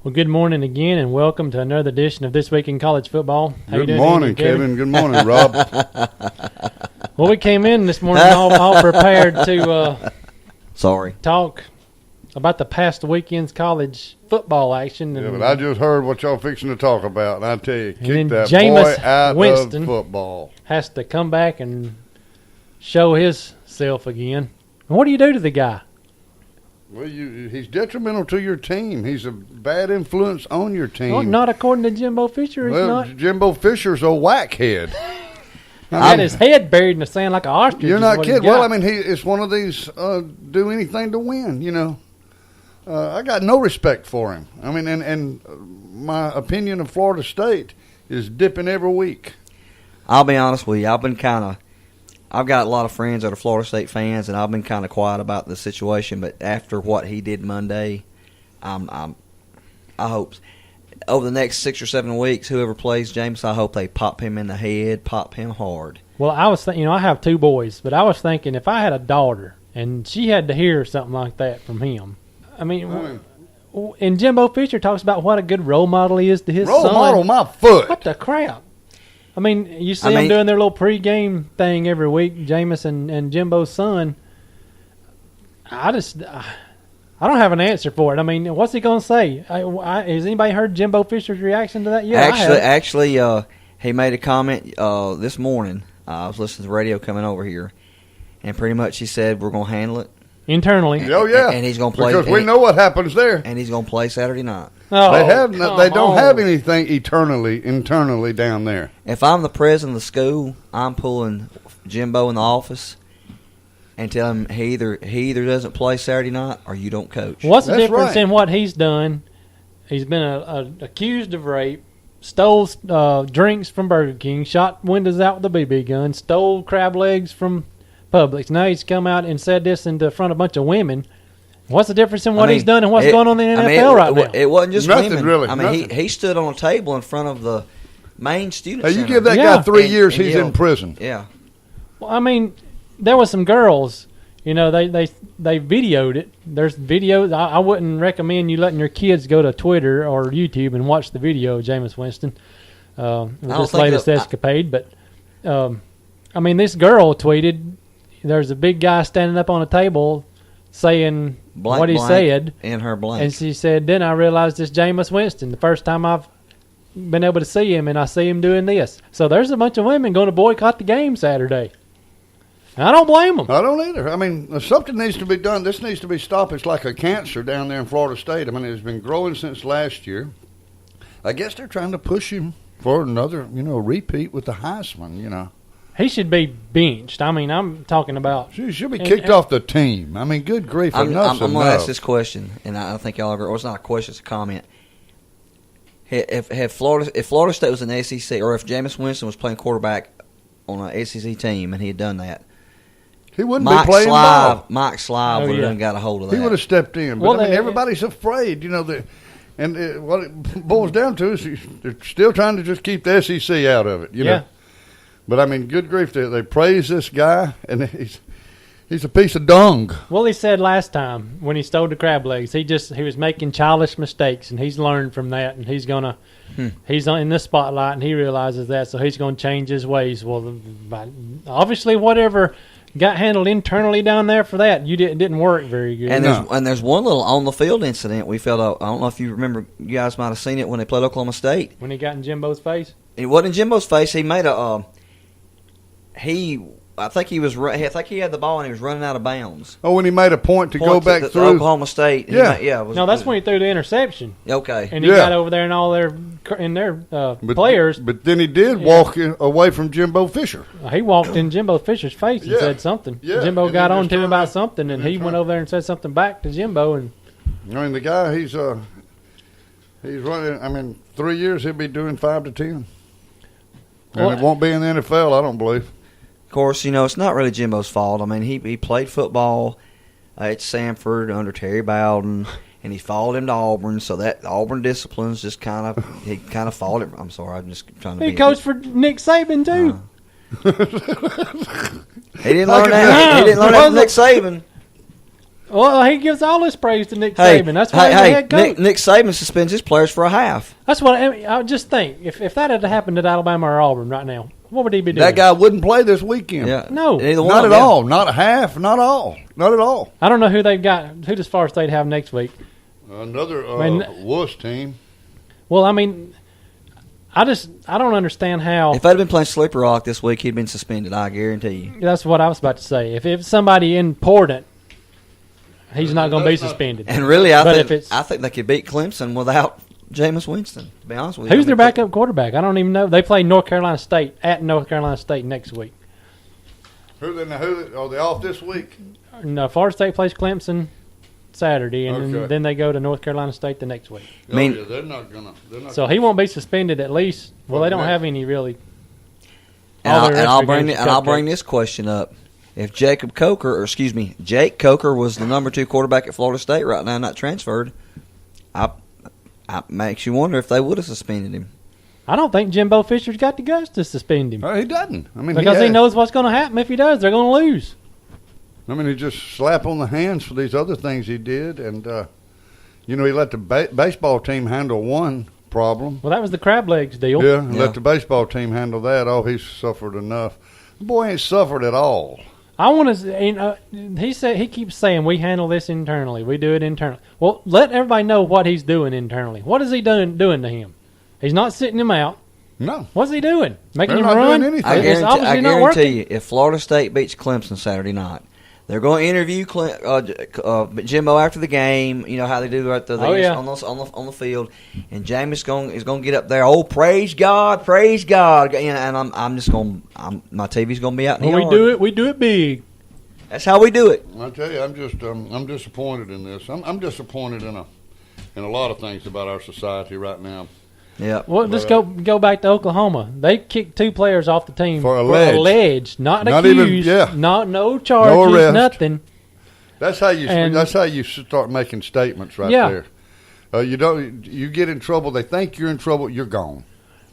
Well, good morning again, and welcome to another edition of This Week in College Football. Good morning, Kevin. Good morning, Rob. Well, we came in this morning all prepared to talk about the past weekend's college football action. Yeah, but I just heard what y'all fixing to talk about, and I tell you, kick that Jameis boy out Winston of football. Has to come back and show himself again. And what do you do to the guy? Well, he's detrimental to your team. He's a bad influence on your team. Well, not according to Jimbo Fisher. He's not. Jimbo Fisher's a whackhead. He had his head buried in the sand like an ostrich. You're not kidding. Well, I mean, it's one of these do anything to win, you know. I got no respect for him. I mean, and my opinion of Florida State is dipping every week. I'll be honest with you. I've got a lot of friends that are Florida State fans, and I've been kind of quiet about the situation. But after what he did Monday, I hope over the next 6 or 7 weeks, whoever plays James, I hope they pop him in the head, pop him hard. Well, I was thinking, I have two boys, but I was thinking if I had a daughter and she had to hear something like that from him, I mean, and Jimbo Fisher talks about what a good role model he is to his son. Role model my foot. What the crap? I mean, you see them doing their little pregame thing every week, Jameis and Jimbo's son. I don't have an answer for it. I mean, what's he going to say? Has anybody heard Jimbo Fisher's reaction to that yet? Actually, he made a comment this morning. I was listening to the radio coming over here, and pretty much he said we're going to handle it internally. Oh yeah, and he's going to play because we know what happens there. And he's going to play Saturday night. Oh, they don't have anything internally down there. If I'm the president of the school, I'm pulling Jimbo in the office and tell him he either doesn't play Saturday night or you don't coach. What's the difference in what he's done? He's been accused of rape, stole drinks from Burger King, shot windows out with a BB gun, stole crab legs from Publix. Now he's come out and said this in front of a bunch of women. What's the difference in what he's done and what's going on in the NFL right now? It wasn't just nothing, women. Really. I mean, he stood on a table in front of the main student center. You give that guy 3 years, he's in prison. Yeah. Well, I mean, there was some girls. You know, they videoed it. There's videos. I wouldn't recommend you letting your kids go to Twitter or YouTube and watch the video of Jameis Winston with this latest escapade. But, I mean, this girl tweeted, there's a big guy standing up on a table saying what he said. In her blank. And she said, then I realized it's Jameis Winston. The first time I've been able to see him, and I see him doing this. So there's a bunch of women going to boycott the game Saturday. I don't blame them. I don't either. I mean, something needs to be done. This needs to be stopped. It's like a cancer down there in Florida State. I mean, it's been growing since last year. I guess they're trying to push him for another, repeat with the Heisman, He should be benched. I mean, I'm talking about. He should be kicked off the team. I mean, good grief. I'm going to ask this question, and I think y'all agree. Or it's not a question, it's a comment. If Florida State was an SEC, or if Jameis Winston was playing quarterback on an SEC team and he had done that, he wouldn't be playing ball. Mike Slive would have got a hold of that. He would have stepped in. But, everybody's afraid, and what it boils down to is they're still trying to just keep the SEC out of it, you know. But, I mean, good grief, they praise this guy, and he's a piece of dung. Well, he said last time when he stole the crab legs, he was making childish mistakes, and he's learned from that, and he's going to he's in the spotlight, and he realizes that, so he's going to change his ways. Well, obviously, whatever got handled internally down there for that, didn't work very good. And there's one little on-the-field incident we felt out. I don't know if you remember. You guys might have seen it when they played Oklahoma State. When he got in Jimbo's face? It wasn't in Jimbo's face. He made a I think he had the ball and he was running out of bounds. Oh, when he made a point to go back through Oklahoma State. No, that's when he threw the interception. Okay. And he got over there and all their players. But then he did walk away from Jimbo Fisher. He walked in Jimbo Fisher's face and said something. Yeah. Jimbo got on to him about something, and he went over there and said something back to Jimbo. And I mean, the guy, he's running. I mean, 3 years he'll be doing 5 to 10, and it won't be in the NFL, I don't believe. Of course, it's not really Jimbo's fault. I mean, he played football at Samford under Terry Bowden, and he followed him to Auburn. So that Auburn disciplines just kind of followed him. I'm sorry, I'm just trying to. He coached for Nick Saban too. He didn't learn that. He didn't learn that from Nick Saban. Well, he gives all his praise to Nick Saban. That's why he's the head coach. Nick Saban suspends his players for a half. That's what I just think. If that had happened at Alabama or Auburn right now, what would he be doing? That guy wouldn't play this weekend. Yeah. No. Not at all. Not a half. Not all. Not at all. I don't know who they've got. Who does Florida State have next week? Another wuss team. Well, I mean, I don't understand how. If I'd been playing Sleeper Rock this week, he'd been suspended. I guarantee you. That's what I was about to say. If somebody important, he's not going to be suspended. And really, I think they could beat Clemson without Jameis Winston. To be honest with you, who's their backup quarterback? I don't even know. They play North Carolina State at North Carolina State next week. Who are they off this week? No, Florida State plays Clemson Saturday, and then they go to North Carolina State the next week. They're not gonna. So he won't be suspended at least. Well, they don't have any really. I'll bring this question up. If Jake Coker was the number 2 quarterback at Florida State right now, not transferred, I makes you wonder if they would have suspended him. I don't think Jimbo Fisher's got the guts to suspend him. He doesn't. I mean, because he knows what's going to happen. If he does, they're going to lose. I mean, he just slap on the hands for these other things he did, and he let the baseball team handle one problem. Well, that was the crab legs deal. Yeah, let the baseball team handle that. Oh, he's suffered enough. The boy ain't suffered at all. I want to. He keeps saying we handle this internally. We do it internally. Well, let everybody know what he's doing internally. What is he doing to him? He's not sitting him out. No. What's he doing? Making They're him not run? doing anything. I guarantee you, if Florida State beats Clemson Saturday night, they're going to interview Jimbo after the game. You know how they do on the field, and Jameis is going to get up there. Oh, praise God, and I'm just going. My TV's going to be out in the yard. We do it big. That's how we do it. I tell you, I'm disappointed in this. I'm disappointed in a lot of things about our society right now. Yeah. Well, just go back to Oklahoma. They kicked 2 players off the team for alleged, not accused, no charges, nothing. That's how you start making statements right there. You get in trouble. They think you're in trouble. You're gone.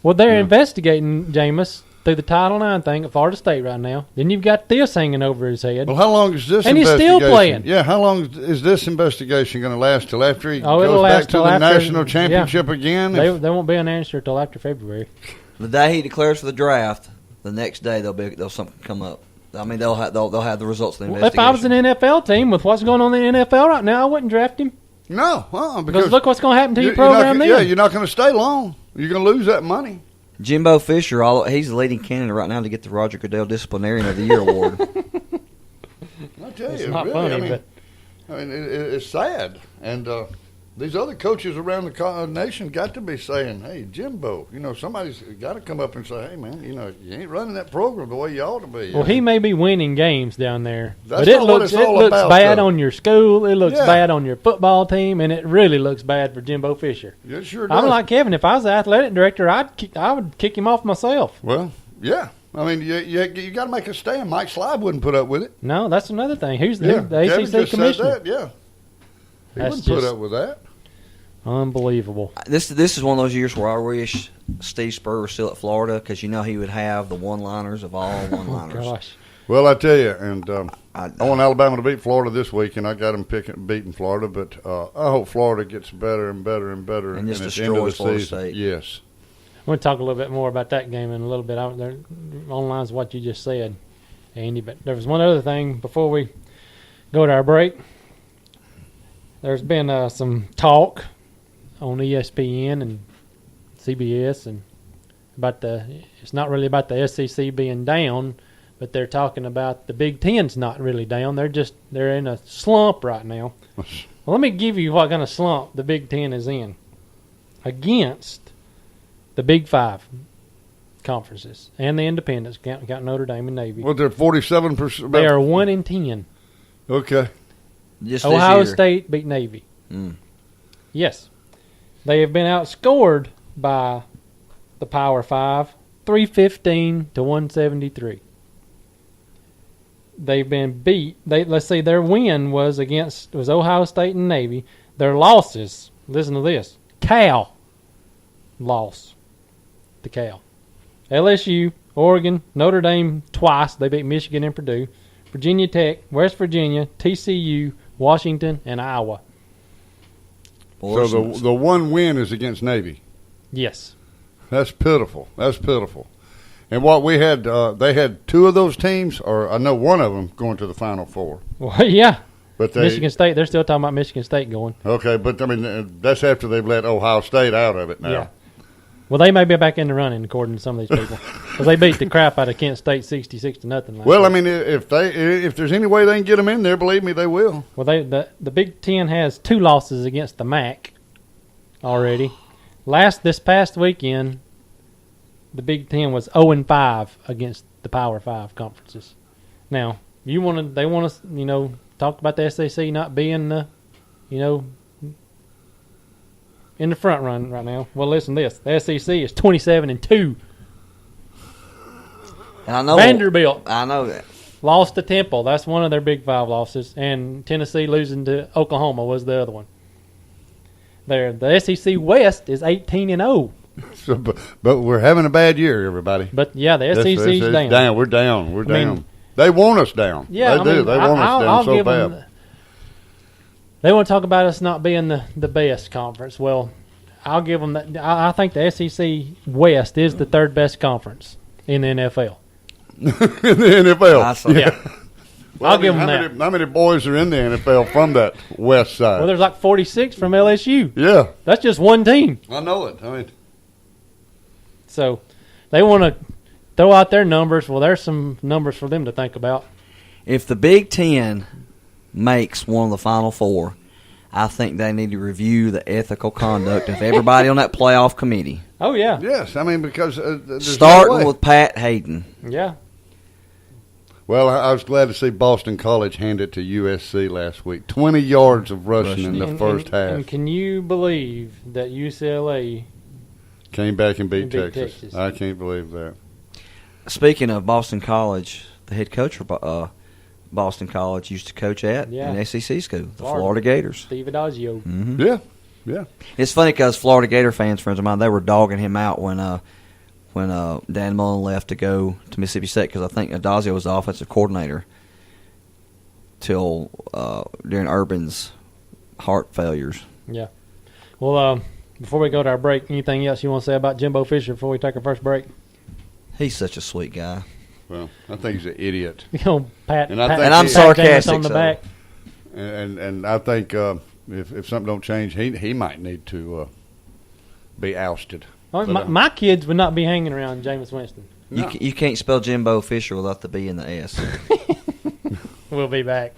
Well, they're investigating Jameis through the Title IX thing at Florida State right now. Then you've got this hanging over his head. Well, how long is this and investigation? He's still playing. Yeah, how long is this investigation going to last? Till after he it'll goes last back to the national championship again? They won't be an answer till after February. The day he declares for the draft, the next day there'll something come up. I mean, they'll have the results of the investigation. If I was an NFL team with what's going on in the NFL right now, I wouldn't draft him. No, because look what's going to happen to your program then. Yeah, you're not going to stay long. You're going to lose that money. Jimbo Fisher, he's the leading candidate right now to get the Roger Goodell Disciplinarian of the Year award. I tell it's you, not really, funny, it's sad. And these other coaches around the nation got to be saying, "Hey, Jimbo, somebody's got to come up and say, hey, man, you ain't running that program the way you ought to be." Well, he may be winning games down there, but it looks bad on your school. It looks bad on your football team, and it really looks bad for Jimbo Fisher. Yeah, it sure does. I'm like Kevin. If I was the athletic director, I would kick him off myself. Well, yeah. I mean, you got to make a stand. Mike Slive wouldn't put up with it. No, that's another thing. Who's the ACC commissioner? He wouldn't put up with that. Unbelievable. This is one of those years where I wish Steve Spurrier was still at Florida because he would have the one-liners of all one-liners. Oh, gosh. Well, I tell you, and I want Alabama to beat Florida this week, and I got them beating Florida, but I hope Florida gets better and better and better. And just destroys Florida State. Yes. We'll talk a little bit more about that game in a little bit. There, on lines of what you just said, Andy. But there was one other thing before we go to our break. There's been some talk on ESPN and CBS and about it's not really about the SEC being down, but they're talking about the Big Ten's not really down. They're in a slump right now. Well, let me give you what kind of slump the Big Ten is in against the Big Five conferences and the independents, got Notre Dame and Navy. Well, they're 47%. They are 1-10. Okay. Just Ohio State beat Navy. Yes. They have been outscored by the Power 5, 315 to 173. They've been beat. Let's see, their win was Ohio State and Navy. Their losses, listen to this, Cal loss to Cal. LSU, Oregon, Notre Dame twice. They beat Michigan and Purdue. Virginia Tech, West Virginia, TCU, Washington, and Iowa. Boy, So the one win is against Navy. Yes. That's pitiful. That's pitiful. And what we had, they had two of those teams, or I know one of them going to the Final Four. Well, yeah. But they, Michigan State, they're still talking about Michigan State going. Okay, but I mean that's after they've let Ohio State out of it now. Yeah. Well, they may be back in the running, according to some of these people, because they beat the crap out of Kent State 66-0. Well, I mean, if there's any way they can get them in there, believe me, they will. Well, the Big Ten has 2 losses against the MAC already. This past weekend, the Big Ten was 0-5 against the Power 5 conferences. Now, they want to, talk about the SEC not being the, in the front run right now. Well, listen to this: the SEC is 27-2. And I know Vanderbilt I know that. lost to Temple. That's one of their Big 5 losses, and Tennessee losing to Oklahoma was the other one. The SEC West is 18-0. So, but we're having a bad year, everybody. But yeah, the SEC's It's down. We're down. We're I mean, down. They want us down. Yeah, they do. They want us down so bad. They want to talk about us not being the best conference. Well, I'll give them that. I think the SEC West is the 3rd best conference in the NFL. In the NFL. Yeah. Well, I'll give them that. How many boys are in the NFL from that West side? Well, there's like 46 from LSU. Yeah. That's just one team. I know it. I mean, So they want to throw out their numbers. Well, there's some numbers for them to think about. If the Big Ten makes one of the Final Four, I think they need to review the ethical conduct of everybody on that playoff committee. Oh, yeah. yes. I mean, because there's Starting no way. with Pat Hayden. Yeah. Well, I was glad to see Boston College hand it to USC last week. 20 yards of rushing in the first half. And can you believe that UCLA Came back and beat beat Texas. Texas. I can't believe that. Speaking of Boston College, the head coach for Boston College used to coach at an SEC school, the Florida Gators. Steve Adagio. Mm-hmm. Yeah. Yeah. It's funny because Florida Gator fans, friends of mine, they were dogging him out when Dan Mullen left to go to Mississippi State because I think Adazio was the offensive coordinator till during Urban's heart failures. Yeah. Well, before we go to our break, anything else you want to say about Jimbo Fisher before we take our first break? He's such a sweet guy. Well, I think he's an idiot. Pat. And I Pat, think And I'm he- sarcastic. on the so- back. And I think if something don't change, he might need to be ousted. Oh, But, my kids would not be hanging around Jameis Winston. You can't spell Jimbo Fisher without the B and the S. We'll be back.